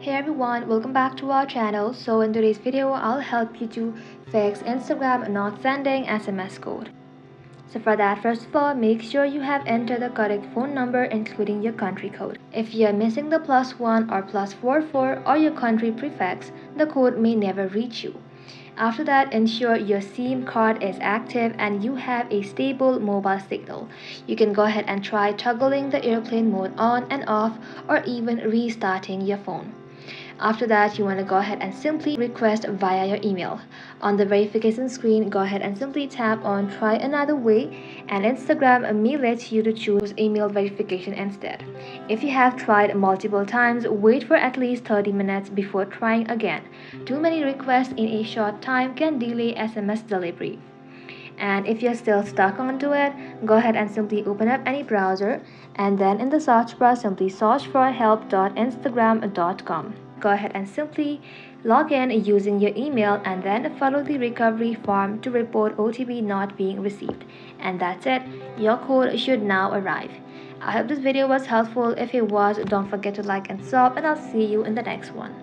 Hey everyone, welcome back to our channel. So in today's video, I'll help you to fix Instagram not sending SMS code. So for that, first of all, make sure you have entered the correct phone number including your country code. If you are missing the +1 or +44 or your country prefix, the code may never reach you. After that, ensure your SIM card is active and you have a stable mobile signal. You can go ahead and try toggling the airplane mode on and off or even restarting your phone. After that, you want to go ahead and simply request via your email. On the verification screen, go ahead and simply tap on try another way, and Instagram may let you to choose email verification instead. If you have tried multiple times, wait for at least 30 minutes before trying again. Too many requests in a short time can delay SMS delivery. And if you're still stuck onto it, go ahead and simply open up any browser, and then in the search bar simply search for help.instagram.com. Go ahead and simply log in using your email and then follow the recovery form to report OTP not being received. And that's it, your code should now arrive. I hope this video was helpful. If it was, don't forget to like and sub, and I'll see you in the next one.